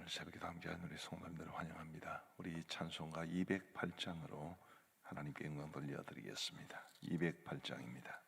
새벽에 함께한 우리 성도님들을 환영합니다. 우리 찬송가 208장으로 하나님께 영광 돌려드리겠습니다. 208장입니다.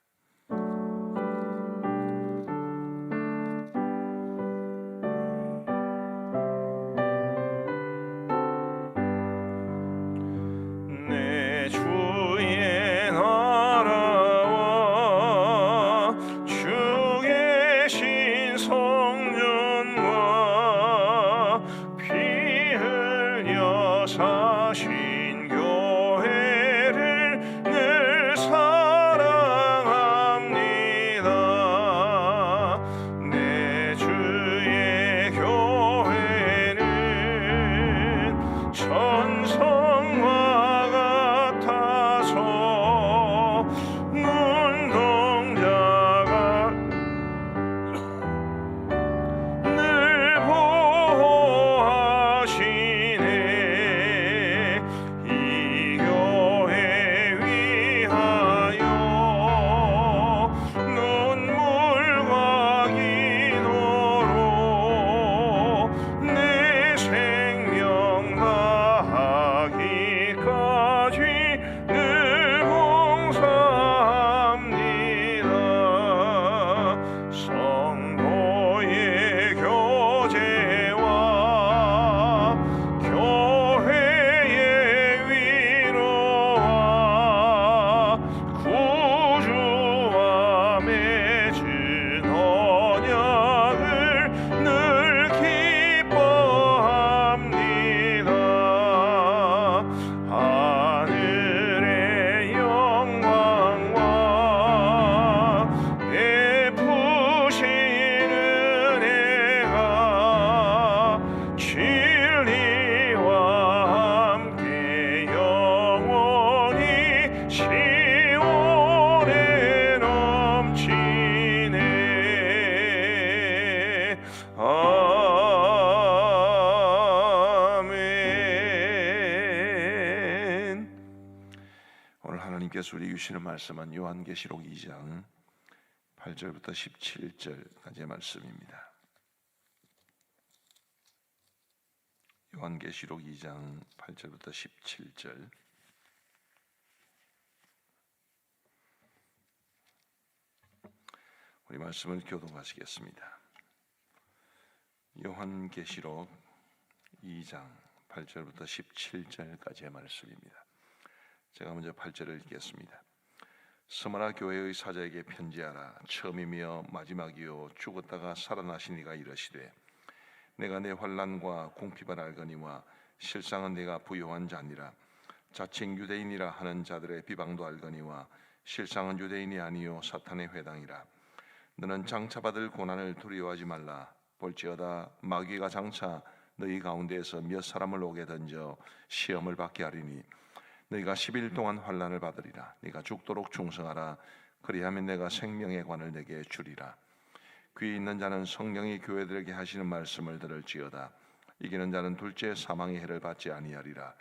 하나님께서 우리 주시는 말씀은 요한계시록 2장 8절부터 17절까지의 말씀입니다. 요한계시록 2장 8절부터 17절. 우리 말씀을 교독하시겠습니다. 요한계시록 2장 8절부터 17절까지의 말씀입니다. 제가 먼저 8절을 읽겠습니다. 스무나 교회의 사자에게 편지하라. 처음이며 마지막이요 죽었다가 살아나신 이가 이르시되 내가 내 환난과 궁핍을 알거니와 실상은 내가 부요한 자니라. 자칭 유대인이라 하는 자들의 비방도 알거니와 실상은 유대인이 아니요 사탄의 회당이라. 너는 장차 받을 고난을 두려워하지 말라. 볼지어다 마귀가 장차 너희 가운데에서 몇 사람을 오게 던져 시험을 받게 하리니 너희가 10일 동안 환난을 받으리라. 네가 죽도록 충성하라. 그리하면 내가 생명의 관을 내게 주리라. 귀 있는 자는 성령이 교회들에게 하시는 말씀을 들을지어다. 이기는 자는 둘째 사망의 해를 받지 아니하리라.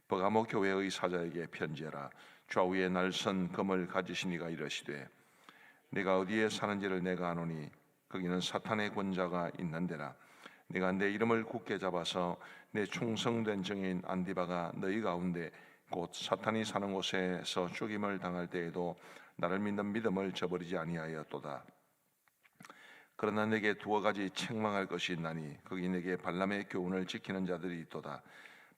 버가모 교회의 사자에게 편지하라. 좌우에 날선 검을 가지신 이가 이르시되 네가 어디에 사는지를 내가 아노니 거기는 사탄의 권자가 있는 데라. 네가 내 이름을 굳게 잡아서 내 충성된 증인 안디바가 너희 가운데 곧 사탄이 사는 곳에서 죽임을 당할 때에도 나를 믿는 믿음을 저버리지 아니하였도다. 그러나 내게 두어 가지 책망할 것이 있나니 거기 내게 발람의 교훈을 지키는 자들이 있도다.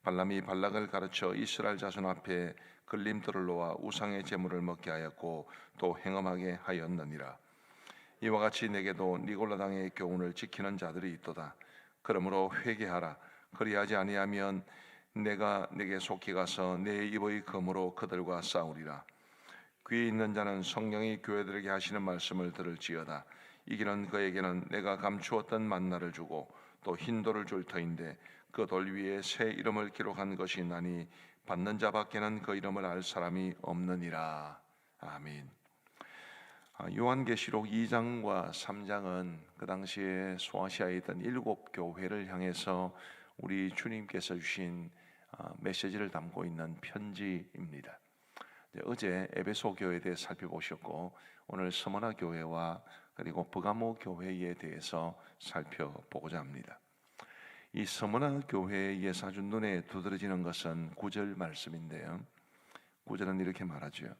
발람이 발락을 가르쳐 이스라엘 자손 앞에 걸림돌을 놓아 우상의 제물을 먹게 하였고 또 행음하게 하였느니라. 이와 같이 내게도 니골라당의 교훈을 지키는 자들이 있도다. 그러므로 회개하라. 그리하지 아니하면 내가 내게 속히 가서 내 입의 검으로 그들과 싸우리라. 귀 있는 자는 성령이 교회들에게 하시는 말씀을 들을지어다. 이기는 그에게는 내가 감추었던 만나를 주고 또 흰 돌을 줄 터인데 그 돌 위에 새 이름을 기록한 것이 있나니 받는 자밖에는 그 이름을 알 사람이 없느니라. 아멘. 요한계시록 2장과 3장은 그 당시에 소아시아에 있던 7교회를 향해서 우리 주님께서 주신 메시지를 담고 있는 편지입니다. 어제 에베소 교회에 대해 살펴보셨고 오늘 스무나 교회와 그리고 버가모 교회에 대해서 살펴보고자 합니다. 이 서머나 교회에서 아주 눈에 두드러지는 것은 9절 말씀인데요. 9절은 이렇게 말하죠.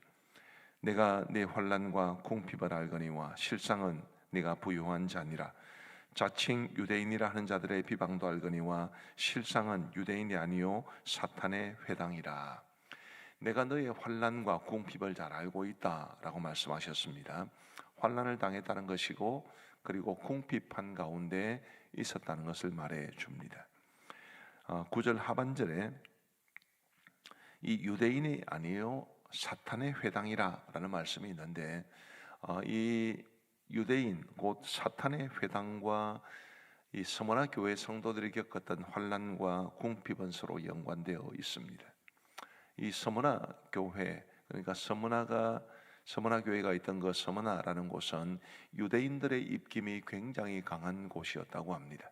내가 내 환난과 궁핍을 알거니와 실상은 네가 부유한 자니라. 자칭 유대인이라 하는 자들의 비방도 알거니와 실상은 유대인이 아니요 사탄의 회당이라. 내가 너의 환난과 궁핍을 잘 알고 있다라고 말씀하셨습니다. 환난을 당했다는 것이고 그리고 궁핍한 가운데 있었다는 것을 말해 줍니다. 9절 하반절에 이 유대인이 아니요 사탄의 회당이라라는 말씀이 있는데 이 유대인 곧 사탄의 회당과 이 서머나 교회 성도들이 겪었던 환난과 궁핍은 서로 연관되어 있습니다. 이 서머나 교회, 그러니까 서머나 교회가 있던 그 서머나라는 곳은 유대인들의 입김이 굉장히 강한 곳이었다고 합니다.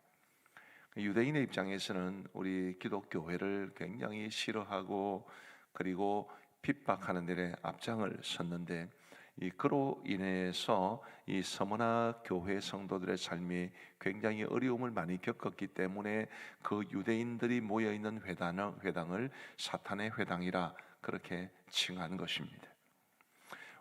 유대인의 입장에서는 우리 기독교회를 굉장히 싫어하고 그리고 핍박하는 데 앞장을 섰는데 그로 인해서 이 서머나 교회 성도들의 삶이 굉장히 어려움을 많이 겪었기 때문에 그 유대인들이 모여 있는 회당을 사탄의 회당이라 그렇게 칭한 것입니다.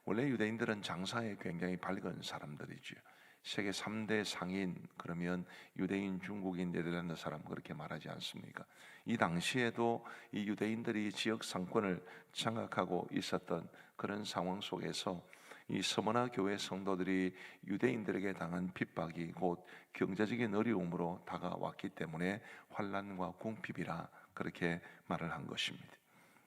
원래 유대인들은 장사에 굉장히 밝은 사람들이죠. 세계 3대 상인 그러면 유대인, 중국인, 네덜란드 사람 그렇게 말하지 않습니까? 이 당시에도 이 유대인들이 지역 상권을 장악하고 있었던 그런 상황 속에서 이 서머나 교회 성도들이 유대인들에게 당한 핍박이 곧 경제적인 어려움으로 다가왔기 때문에 환난과 궁핍이라 그렇게 말을 한 것입니다.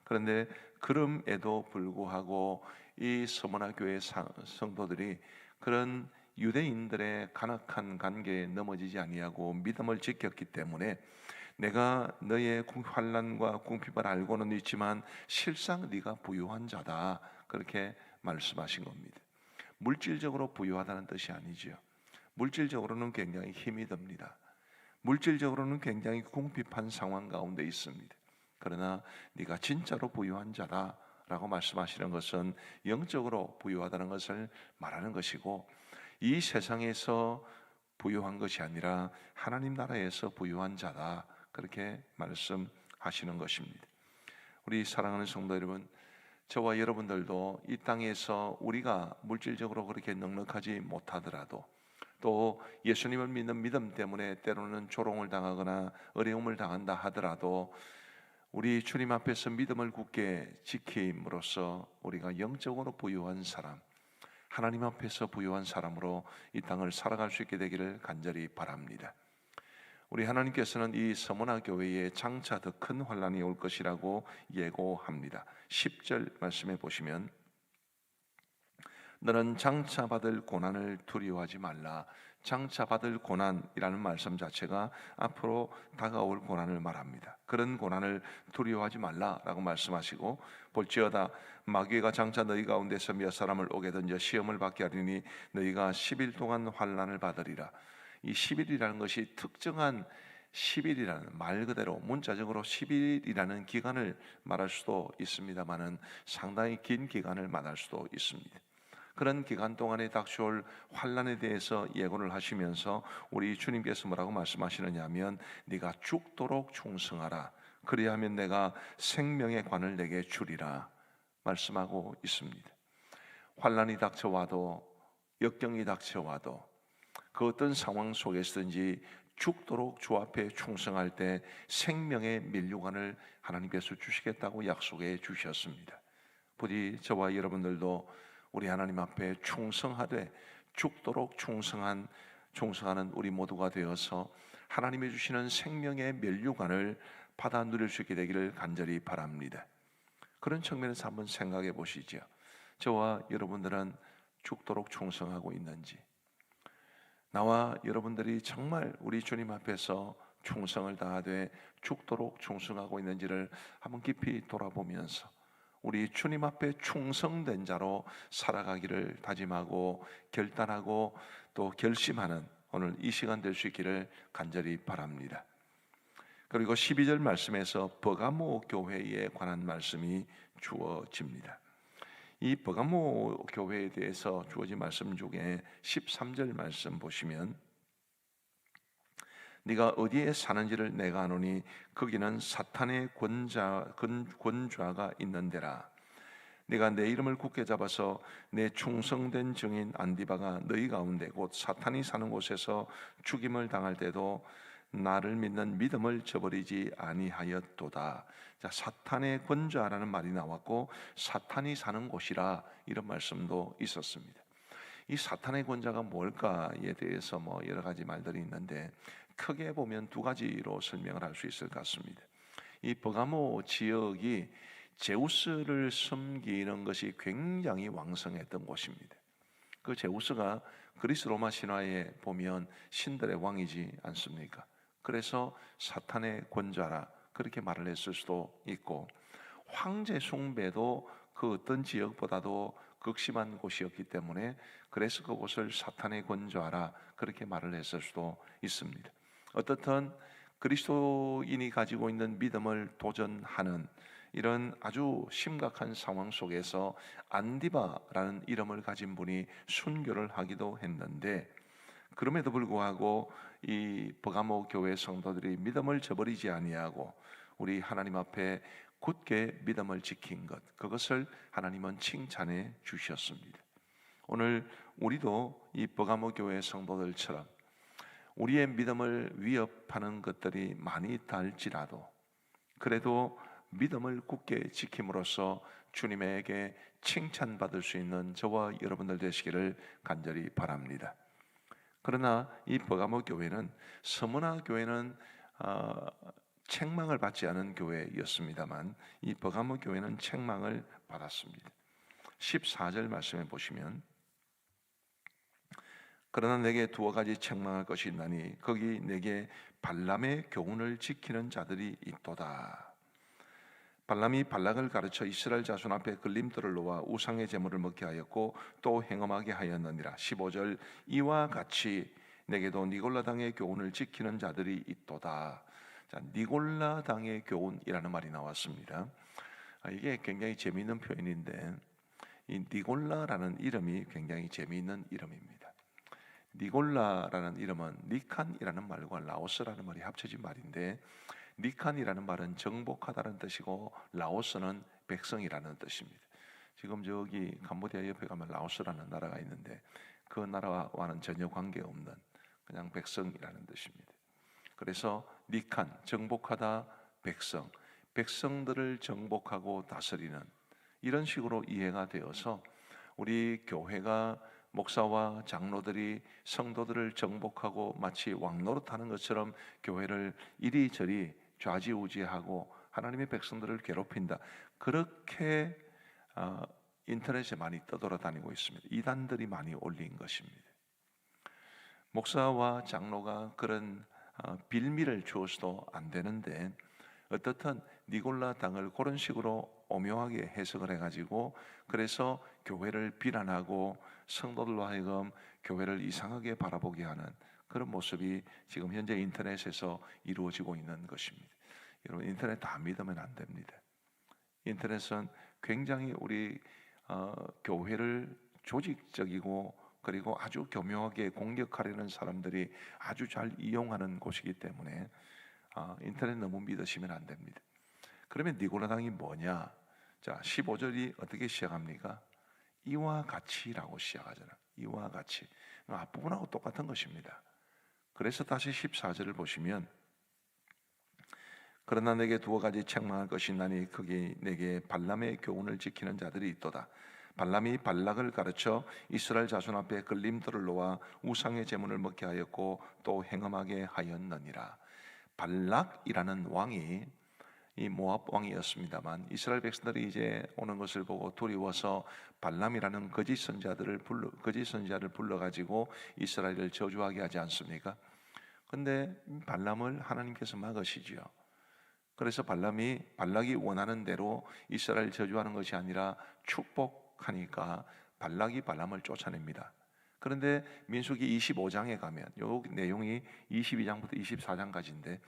그런데 그럼에도 불구하고 이 서머나 교회 성도들이 그런 유대인들의 간악한 관계에 넘어지지 아니하고 믿음을 지켰기 때문에 내가 너의 환난과 궁핍을 알고는 있지만 실상 네가 부유한 자다 그렇게 말씀하신 겁니다. 물질적으로 부유하다는 뜻이 아니죠. 물질적으로는 굉장히 힘이 듭니다. 물질적으로는 굉장히 궁핍한 상황 가운데 있습니다. 그러나 네가 진짜로 부유한 자다 라고 말씀하시는 것은 영적으로 부유하다는 것을 말하는 것이고 이 세상에서 부유한 것이 아니라 하나님 나라에서 부유한 자다 그렇게 말씀하시는 것입니다. 우리 사랑하는 성도 여러분, 저와 여러분들도 이 땅에서 우리가 물질적으로 그렇게 넉넉하지 못하더라도 또 예수님을 믿는 믿음 때문에 때로는 조롱을 당하거나 어려움을 당한다 하더라도 우리 주님 앞에서 믿음을 굳게 지킴으로써 우리가 영적으로 부유한 사람, 하나님 앞에서 부유한 사람으로 이 땅을 살아갈 수 있게 되기를 간절히 바랍니다. 우리 하나님께서는 이 서머나 교회에 장차 더 큰 환난이 올 것이라고 예고합니다. 10절 말씀해 보시면 너는 장차 받을 고난을 두려워하지 말라. 장차 받을 고난이라는 말씀 자체가 앞으로 다가올 고난을 말합니다. 그런 고난을 두려워하지 말라라고 말씀하시고 볼지어다 마귀가 장차 너희 가운데서 몇 사람을 오게 던져 시험을 받게 하리니 너희가 10일 동안 환난을 받으리라. 이 10일이라는 것이 특정한 10일이라는 말 그대로 문자적으로 10일이라는 기간을 말할 수도 있습니다만은 상당히 긴 기간을 말할 수도 있습니다. 그런 기간 동안에 닥쳐올 환난에 대해서 예고를 하시면서 우리 주님께서 뭐라고 말씀하시느냐 하면 네가 죽도록 충성하라. 그리하면 내가 생명의 관을 내게 주리라 말씀하고 있습니다. 환난이 닥쳐와도 역경이 닥쳐와도 그 어떤 상황 속에서든지 죽도록 주 앞에 충성할 때 생명의 면류관을 하나님께서 주시겠다고 약속해 주셨습니다. 부디 저와 여러분들도 우리 하나님 앞에 충성하되 죽도록 충성하는 우리 모두가 되어서 하나님이 주시는 생명의 면류관을 받아 누릴 수 있게 되기를 간절히 바랍니다. 그런 측면에서 한번 생각해 보시죠. 저와 여러분들은 죽도록 충성하고 있는지, 나와 여러분들이 정말 우리 주님 앞에서 충성을 다하되 죽도록 충성하고 있는지를 한번 깊이 돌아보면서 우리 주님 앞에 충성된 자로 살아가기를 다짐하고 결단하고 또 결심하는 오늘 이 시간 될 수 있기를 간절히 바랍니다. 그리고 12절 말씀에서 버가모 교회에 관한 말씀이 주어집니다. 이 버가모 교회에 대해서 주어진 말씀 중에 13절 말씀 보시면 네가 어디에 사는지를 내가 아노니 거기는 사탄의 권좌가 있는 데라. 네가 내 이름을 굳게 잡아서 내 충성된 증인 안디바가 너희 가운데 곧 사탄이 사는 곳에서 죽임을 당할 때도 나를 믿는 믿음을 저버리지 아니하였도다. 자, 사탄의 권좌라는 말이 나왔고 사탄이 사는 곳이라 이런 말씀도 있었습니다. 이 사탄의 권좌가 뭘까에 대해서 여러 가지 말들이 있는데 크게 보면 두 가지로 설명을 할 수 있을 것 같습니다. 이 버가모 지역이 제우스를 섬기는 것이 굉장히 왕성했던 곳입니다. 그 제우스가 그리스 로마 신화에 보면 신들의 왕이지 않습니까? 그래서 사탄의 권좌라 그렇게 말을 했을 수도 있고, 황제 숭배도 그 어떤 지역보다도 극심한 곳이었기 때문에 그래서 그곳을 사탄의 권좌라 그렇게 말을 했을 수도 있습니다. 어떻든 그리스도인이 가지고 있는 믿음을 도전하는 이런 아주 심각한 상황 속에서 안디바라는 이름을 가진 분이 순교를 하기도 했는데, 그럼에도 불구하고 이 버가모 교회 성도들이 믿음을 저버리지 아니하고 우리 하나님 앞에 굳게 믿음을 지킨 것, 그것을 하나님은 칭찬해 주셨습니다. 오늘 우리도 이 버가모 교회 성도들처럼 우리의 믿음을 위협하는 것들이 많이 있다 할지라도 그래도 믿음을 굳게 지킴으로써 주님에게 칭찬받을 수 있는 저와 여러분들 되시기를 간절히 바랍니다. 그러나 이 버가모 교회는 스무나 교회는 책망을 받지 않은 교회였습니다만 이 버가모 교회는 책망을 받았습니다. 14절 말씀해 보시면 그러나 내게 두어 가지 책망할 것이 있나니 거기 내게 발람의 교훈을 지키는 자들이 있도다. 발람이 발락을 가르쳐 이스라엘 자손 앞에 걸림돌을 놓아 우상의 제물을 먹게 하였고 또 행음하게 하였느니라. 15절 이와 같이 내게도 니골라 당의 교훈을 지키는 자들이 있도다. 자, 니골라 당의 교훈이라는 말이 나왔습니다. 이게 굉장히 재미있는 표현인데 이 니골라라는 이름이 굉장히 재미있는 이름입니다. 니골라라는 이름은 니칸이라는 말과 라오스라는 말이 합쳐진 말인데, 니칸이라는 말은 정복하다는 뜻이고 라오스는 백성이라는 뜻입니다. 지금 저기 캄보디아 옆에 가면 라오스라는 나라가 있는데 그 나라와는 전혀 관계없는 그냥 백성이라는 뜻입니다. 그래서 니칸, 정복하다, 백성, 백성들을 정복하고 다스리는 이런 식으로 이해가 되어서 우리 교회가 목사와 장로들이 성도들을 정복하고 마치 왕노릇하는 것처럼 교회를 이리저리 좌지우지하고 하나님의 백성들을 괴롭힌다, 그렇게 인터넷에 많이 떠돌아다니고 있습니다. 이단들이 많이 올린 것입니다. 목사와 장로가 그런 빌미를 주어서도 안 되는데 어떻든 니골라 당을 그런 식으로 오묘하게 해석을 해가지고 그래서 교회를 비난하고 성도들로 하여금 교회를 이상하게 바라보게 하는 그런 모습이 지금 현재 인터넷에서 이루어지고 있는 것입니다. 여러분, 인터넷 다 믿으면 안 됩니다. 인터넷은 굉장히 우리 교회를 조직적이고 그리고 아주 교묘하게 공격하려는 사람들이 아주 잘 이용하는 곳이기 때문에 인터넷 너무 믿으시면 안 됩니다. 그러면 니골라당이 뭐냐? 자, 15절이 어떻게 시작합니까? 이와 같이라고 시작하잖아요. 이와 같이. 앞부분하고 똑같은 것입니다. 그래서 다시 14절을 보시면 그러나 내게 두어 가지 책망할 것이 있나니 거기 내게 발람의 교훈을 지키는 자들이 있도다. 발람이 발락을 가르쳐 이스라엘 자손 앞에 걸림돌을 놓아 우상의 제물을 먹게 하였고 또 행음하게 하였느니라. 발락이라는 왕이 이 모압 왕이었습니다만 이스라엘 백성들이 이제 오는 것을 보고 두려워서 발람이라는 거짓 선자를 불러가지고 이스라엘을 저주하게 하지 않습니까? 근데 발람을 하나님께서 막으시지요. 그래서 발락이 원하는 대로 이스라엘 저주하는 것이 아니라 축복하니까 발락이 발람을 쫓아냅니다. 그런데 민수기 25장에 가면 요 내용이 22장부터 24장까지인데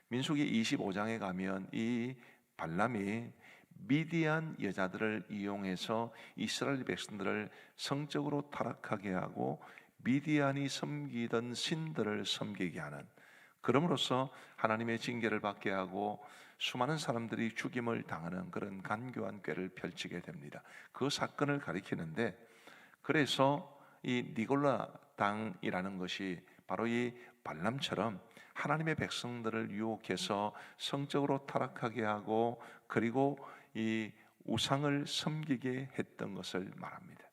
민수기 25장에 가면 이 발람이 미디안 여자들을 이용해서 이스라엘 백성들을 성적으로 타락하게 하고 미디안이 섬기던 신들을 섬기게 하는 그럼으로써 하나님의 징계를 받게 하고 수많은 사람들이 죽임을 당하는 그런 간교한 꾀를 펼치게 됩니다. 그 사건을 가리키는데, 그래서 이 니골라 당이라는 것이 바로 이 발람처럼 하나님의 백성들을 유혹해서 성적으로 타락하게 하고, 그리고 이 우상을 섬기게 했던 것을 말합니다.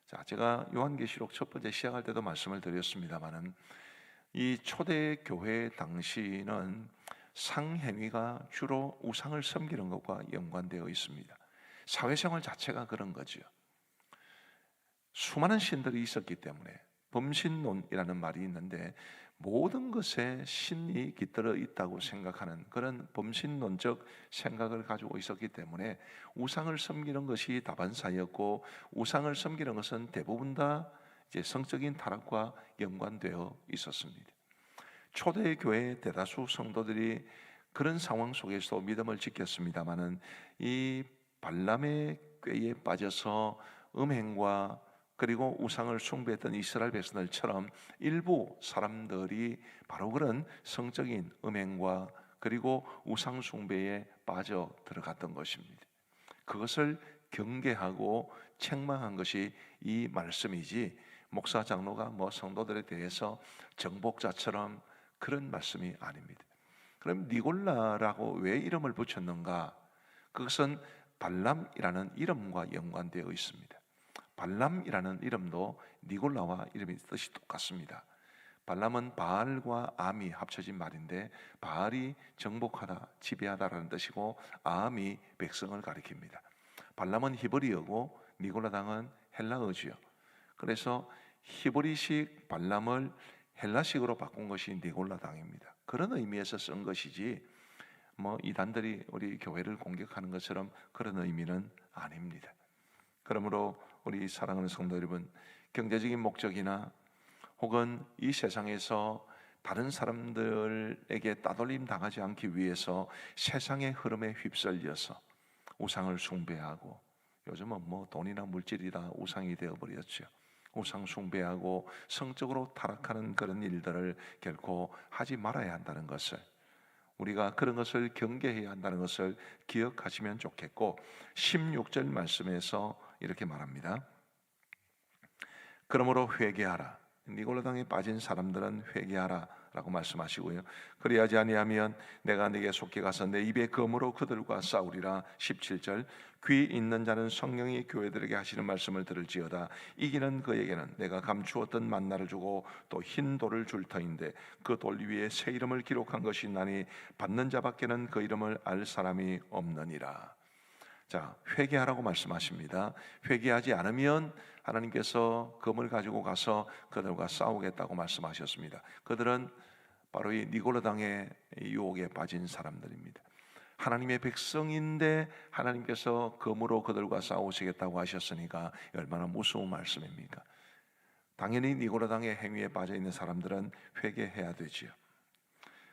자, 제가 요한계시록 첫 번째 시작할 때도 말씀을 드렸습니다마는, 이 초대 교회 당시는 상행위가 주로 우상을 섬기는 것과 연관되어 있습니다. 사회생활 자체가 그런 거죠. 수많은 신들이 있었기 때문에, 범신론이라는 말이 있는데 모든 것에 신이 깃들어 있다고 생각하는 그런 범신론적 생각을 가지고 있었기 때문에 우상을 섬기는 것이 다반사였고, 우상을 섬기는 것은 대부분 다 이제 성적인 타락과 연관되어 있었습니다. 초대 교회 대다수 성도들이 그런 상황 속에서 믿음을 지켰습니다마는, 이 발람의 꾀에 빠져서 음행과 그리고 우상을 숭배했던 이스라엘 백성들처럼 일부 사람들이 바로 그런 성적인 음행과 그리고 우상 숭배에 빠져 들어갔던 것입니다. 그것을 경계하고 책망한 것이 이 말씀이지, 목사 장로가 성도들에 대해서 정복자처럼 그런 말씀이 아닙니다. 그럼 니골라라고 왜 이름을 붙였는가? 그것은 발람이라는 이름과 연관되어 있습니다. 발람이라는 이름도 니골라와 이름이 뜻이 똑같습니다. 발람은 바알과 암이 합쳐진 말인데, 바알이 정복하다, 지배하다라는 뜻이고, 암이 백성을 가리킵니다. 발람은 히브리어고 니골라 당은 헬라어지요. 그래서 히브리식 발람을 헬라식으로 바꾼 것이 니골라 당입니다. 그런 의미에서 쓴 것이지 이단들이 우리 교회를 공격하는 것처럼 그런 의미는 아닙니다. 그러므로 우리 사랑하는 성도 여러분, 경제적인 목적이나 혹은 이 세상에서 다른 사람들에게 따돌림 당하지 않기 위해서 세상의 흐름에 휩쓸려서 우상을 숭배하고, 요즘은 돈이나 물질이 다 우상이 되어버렸죠. 우상 숭배하고 성적으로 타락하는 그런 일들을 결코 하지 말아야 한다는 것을, 우리가 그런 것을 경계해야 한다는 것을 기억하시면 좋겠고, 16절 말씀에서 이렇게 말합니다. 그러므로 회개하라. 니골라 당에 빠진 사람들은 회개하라 라고 말씀하시고요, 그리하지 아니하면 내가 네게 속히 가서 내 입의 검으로 그들과 싸우리라. 17절, 귀 있는 자는 성령이 교회들에게 하시는 말씀을 들을지어다. 이기는 그에게는 내가 감추었던 만나를 주고 또 흰 돌을 줄 터인데, 그 돌 위에 새 이름을 기록한 것이 있나니 받는 자밖에는 그 이름을 알 사람이 없느니라. 자, 회개하라고 말씀하십니다. 회개하지 않으면 하나님께서 검을 가지고 가서 그들과 싸우겠다고 말씀하셨습니다. 그들은 바로 이 니골라 당의 유혹에 빠진 사람들입니다. 하나님의 백성인데 하나님께서 검으로 그들과 싸우시겠다고 하셨으니까 얼마나 무서운 말씀입니까? 당연히 니골라 당의 행위에 빠져 있는 사람들은 회개해야 되지요.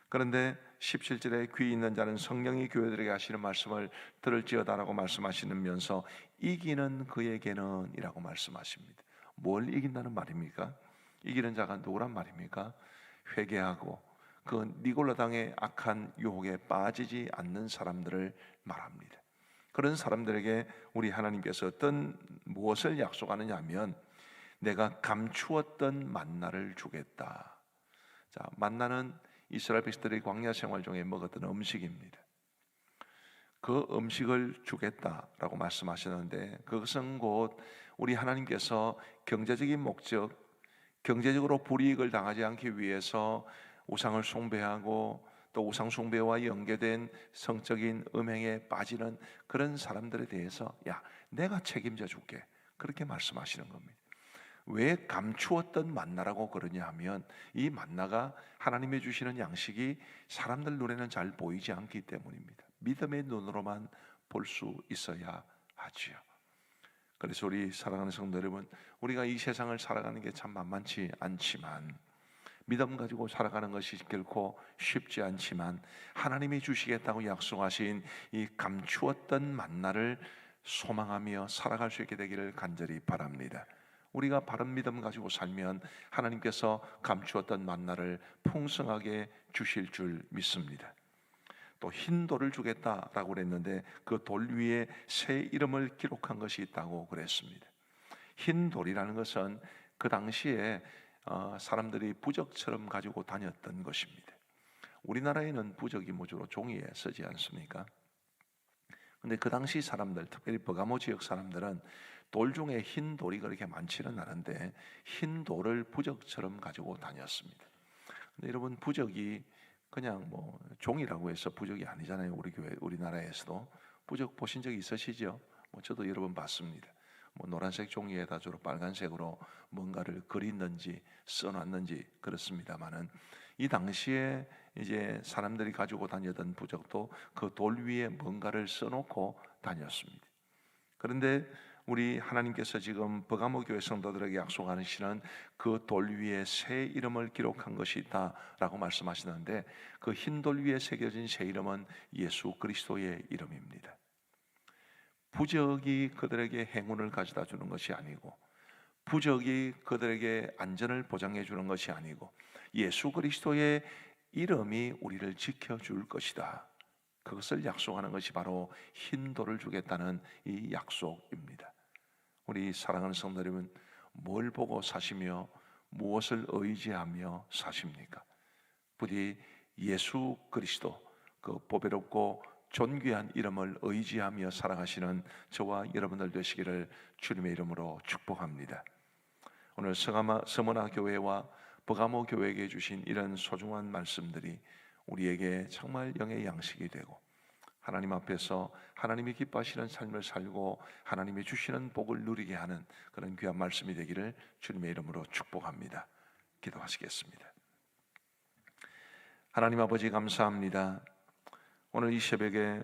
그런데 17절에 귀 있는 자는 성령이 교회들에게 하시는 말씀을 들을지어다라고 말씀하시면서 이기는 그에게는 이라고 말씀하십니다. 뭘 이긴다는 말입니까? 이기는 자가 누구란 말입니까? 회개하고 그 니골라 당의 악한 유혹에 빠지지 않는 사람들을 말합니다. 그런 사람들에게 우리 하나님께서 어떤 무엇을 약속하느냐 하면, 내가 감추었던 만나를 주겠다. 자, 만나는 이스라엘 백성들이 광야 생활 중에 먹었던 음식입니다. 그 음식을 주겠다라고 말씀하셨는데, 그것은 곧 우리 하나님께서 경제적인 목적, 경제적으로 불이익을 당하지 않기 위해서 우상을 숭배하고 또 우상 숭배와 연계된 성적인 음행에 빠지는 그런 사람들에 대해서 내가 책임져 줄게, 그렇게 말씀하시는 겁니다. 왜 감추었던 만나라고 그러냐 하면, 이 만나가 하나님이 주시는 양식이 사람들 눈에는 잘 보이지 않기 때문입니다. 믿음의 눈으로만 볼 수 있어야 하지요. 그래서 우리 사랑하는 성도 여러분, 우리가 이 세상을 살아가는 게 참 만만치 않지만, 믿음 가지고 살아가는 것이 결코 쉽지 않지만, 하나님이 주시겠다고 약속하신 이 감추었던 만나를 소망하며 살아갈 수 있게 되기를 간절히 바랍니다. 우리가 바른 믿음 가지고 살면 하나님께서 감추었던 만나를 풍성하게 주실 줄 믿습니다. 또 흰 돌을 주겠다라고 그랬는데 그 돌 위에 새 이름을 기록한 것이 있다고 그랬습니다. 흰 돌이라는 것은 그 당시에 사람들이 부적처럼 가지고 다녔던 것입니다. 우리나라에는 부적이 모주로 종이에 쓰지 않습니까? 근데 그 당시 사람들, 특별히 버가모 지역 사람들은 돌 중에 흰 돌이 그렇게 많지는 않은데 흰 돌을 부적처럼 가지고 다녔습니다. 근데 여러분, 부적이 그냥 뭐 종이라고 해서 부적이 아니잖아요. 우리 교회, 우리나라에서도 부적 보신 적 있으시죠? 저도 여러 번 봤습니다. 노란색 종이에다 주로 빨간색으로 뭔가를 그렸는지 써놨는지 그렇습니다만은, 이 당시에 이제 사람들이 가지고 다니던 부적도 그 돌 위에 뭔가를 써놓고 다녔습니다. 그런데 우리 하나님께서 지금 버가모 교회 성도들에게 약속하시는 그 돌 위에 새 이름을 기록한 것이 있다라고 말씀하시는데, 그 흰 돌 위에 새겨진 새 이름은 예수 그리스도의 이름입니다. 부적이 그들에게 행운을 가져다 주는 것이 아니고, 부적이 그들에게 안전을 보장해 주는 것이 아니고, 예수 그리스도의 이름이 우리를 지켜줄 것이다, 그것을 약속하는 것이 바로 흰 돌을 주겠다는 이 약속입니다. 우리 사랑하는 성도 여러분, 뭘 보고 사시며 무엇을 의지하며 사십니까? 부디 예수 그리스도, 그 보배롭고 존귀한 이름을 의지하며 살아가시는 저와 여러분들 되시기를 주님의 이름으로 축복합니다. 오늘 서머나 교회와 버가모 교회에게 주신 이런 소중한 말씀들이 우리에게 정말 영의 양식이 되고, 하나님 앞에서 하나님이 기뻐하시는 삶을 살고 하나님이 주시는 복을 누리게 하는 그런 귀한 말씀이 되기를 주님의 이름으로 축복합니다. 기도하시겠습니다. 하나님 아버지, 감사합니다. 오늘 이 새벽에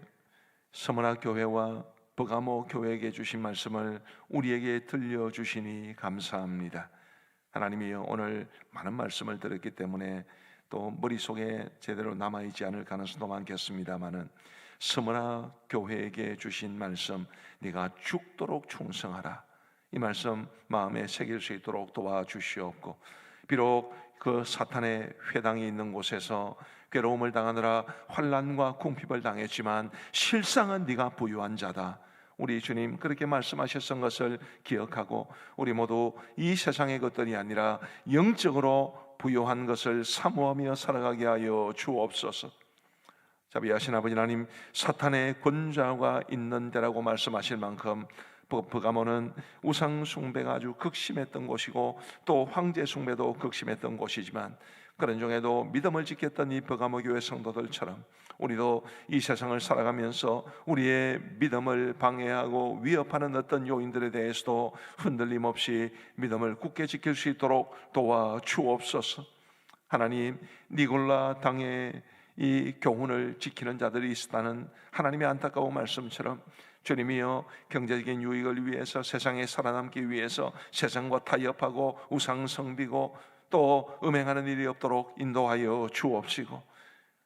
서머나 교회와 버가모 교회에게 주신 말씀을 우리에게 들려주시니 감사합니다. 하나님이여, 오늘 많은 말씀을 들었기 때문에 또 머릿속에 제대로 남아있지 않을 가능성도 많겠습니다마는, 서머나 교회에게 주신 말씀, 네가 죽도록 충성하라, 이 말씀 마음에 새길 수 있도록 도와주시옵고, 비록 그 사탄의 회당이 있는 곳에서 괴로움을 당하느라 환난과 궁핍을 당했지만 실상은 네가 부유한 자다, 우리 주님 그렇게 말씀하셨던 것을 기억하고, 우리 모두 이 세상의 것들이 아니라 영적으로 부유한 것을 사모하며 살아가게 하여 주옵소서. 자비하신 아버지 하나님, 사탄의 권좌가 있는 데라고 말씀하실 만큼 버가모는 우상 숭배가 아주 극심했던 곳이고 또 황제 숭배도 극심했던 곳이지만, 그런 중에도 믿음을 지켰던 이 버가모 교회 성도들처럼 우리도 이 세상을 살아가면서 우리의 믿음을 방해하고 위협하는 어떤 요인들에 대해서도 흔들림 없이 믿음을 굳게 지킬 수 있도록 도와주옵소서. 하나님, 니골라 당의 이 교훈을 지키는 자들이 있다는 하나님의 안타까운 말씀처럼, 주님이여, 경제적인 유익을 위해서, 세상에 살아남기 위해서 세상과 타협하고 우상 성비고 또 음행하는 일이 없도록 인도하여 주옵시고,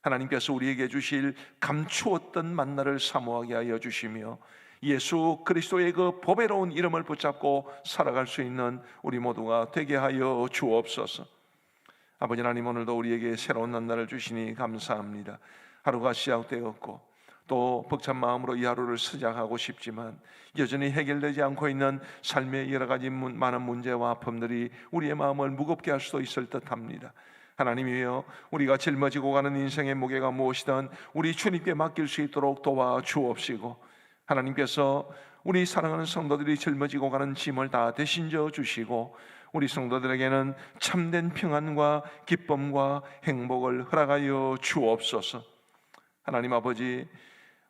하나님께서 우리에게 주실 감추었던 만나를 사모하게 하여 주시며, 예수 그리스도의 그 보배로운 이름을 붙잡고 살아갈 수 있는 우리 모두가 되게 하여 주옵소서. 아버지 하나님, 오늘도 우리에게 새로운 만나를 주시니 감사합니다. 하루가 시작되었고 또 벅찬 마음으로 이 하루를 시작하고 싶지만 여전히 해결되지 않고 있는 삶의 여러 가지 많은 문제와 아픔들이 우리의 마음을 무겁게 할 수도 있을 듯합니다. 하나님이여, 우리가 짊어지고 가는 인생의 무게가 무엇이든 우리 주님께 맡길 수 있도록 도와주옵시고, 하나님께서 우리 사랑하는 성도들이 짊어지고 가는 짐을 다 대신져 주시고, 우리 성도들에게는 참된 평안과 기쁨과 행복을 허락하여 주옵소서. 하나님 아버지,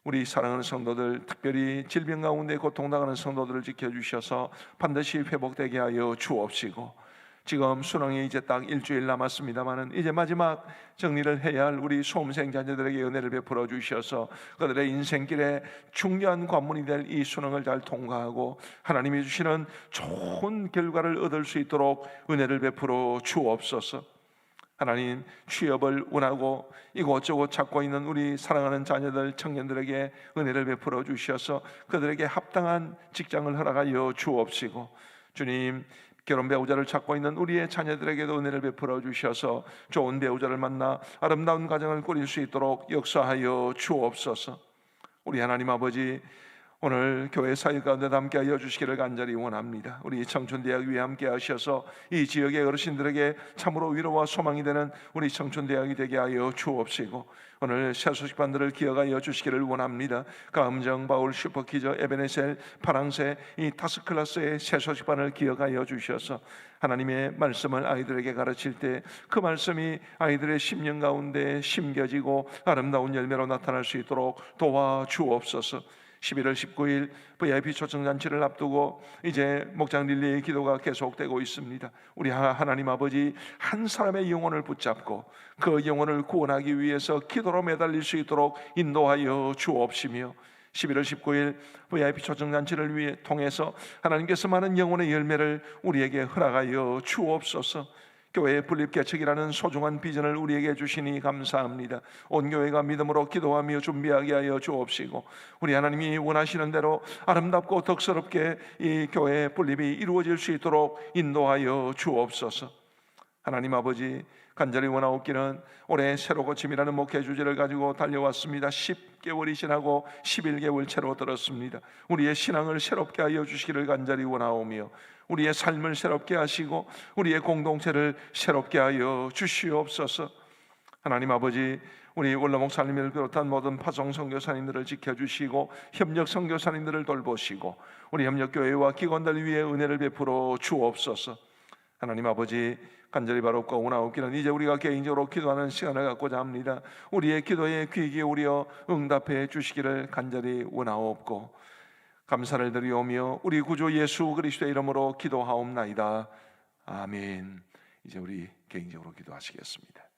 우리 사랑하는 성도들, 특별히 질병 가운데 고통당하는 성도들을 지켜주셔서 반드시 회복되게 하여 주옵시고, 지금 수능이 이제 딱 일주일 남았습니다마는 이제 마지막 정리를 해야 할 우리 수험생 자녀들에게 은혜를 베풀어 주셔서 그들의 인생길에 중요한 관문이 될 이 수능을 잘 통과하고 하나님이 주시는 좋은 결과를 얻을 수 있도록 은혜를 베풀어 주옵소서. 하나님, 취업을 원하고 이곳저곳 찾고 있는 우리 사랑하는 자녀들, 청년들에게 은혜를 베풀어 주셔서 그들에게 합당한 직장을 허락하여 주옵시고, 주님, 결혼 배우자를 찾고 있는 우리의 자녀들에게도 은혜를 베풀어 주셔서 좋은 배우자를 만나 아름다운 가정을 꾸릴 수 있도록 역사하여 주옵소서. 우리 하나님 아버지, 오늘 교회 사역 가운데 함께하여 주시기를 간절히 원합니다. 우리 청춘대학 위에 함께하셔서 이 지역의 어르신들에게 참으로 위로와 소망이 되는 우리 청춘대학이 되게 하여 주옵시고, 오늘 새 소식반들을 기억하여 주시기를 원합니다. 감정, 바울, 슈퍼키저, 에베네셀, 파랑새 이 5클래스의 새 소식반을 기억하여 주셔서 하나님의 말씀을 아이들에게 가르칠 때 그 말씀이 아이들의 심령 가운데 심겨지고 아름다운 열매로 나타날 수 있도록 도와주옵소서. 11월 19일 VIP 초청잔치를 앞두고 이제 목장 릴레이 기도가 계속되고 있습니다. 우리 하나님 아버지, 한 사람의 영혼을 붙잡고 그 영혼을 구원하기 위해서 기도로 매달릴 수 있도록 인도하여 주옵시며, 11월 19일 VIP 초청잔치를 위해 통해서 하나님께서 많은 영혼의 열매를 우리에게 허락하여 주옵소서. 교회의 분립개척이라는 소중한 비전을 우리에게 주시니 감사합니다. 온 교회가 믿음으로 기도하며 준비하게 하여 주옵시고, 우리 하나님이 원하시는 대로 아름답고 덕스럽게 이 교회의 분립이 이루어질 수 있도록 인도하여 주옵소서. 하나님 아버지, 간절히 원하옵기는 올해 새로 고침이라는 목회 주제를 가지고 달려왔습니다. 10개월이 지나고 11개월 채로 들었습니다. 우리의 신앙을 새롭게 하여 주시기를 간절히 원하오며, 우리의 삶을 새롭게 하시고 우리의 공동체를 새롭게 하여 주시옵소서. 하나님 아버지, 우리 원로 목사님을 비롯한 모든 파송 선교사님들을 지켜주시고 협력 선교사님들을 돌보시고 우리 협력교회와 기관들 위에 은혜를 베풀어 주옵소서. 하나님 아버지, 간절히 바롭고 원하옵기는 이제 우리가 개인적으로 기도하는 시간을 갖고자 합니다. 우리의 기도에 귀 기울여 응답해 주시기를 간절히 원하옵고 감사를 드리오며 우리 구주 예수 그리스도의 이름으로 기도하옵나이다. 아멘. 이제 우리 개인적으로 기도하시겠습니다.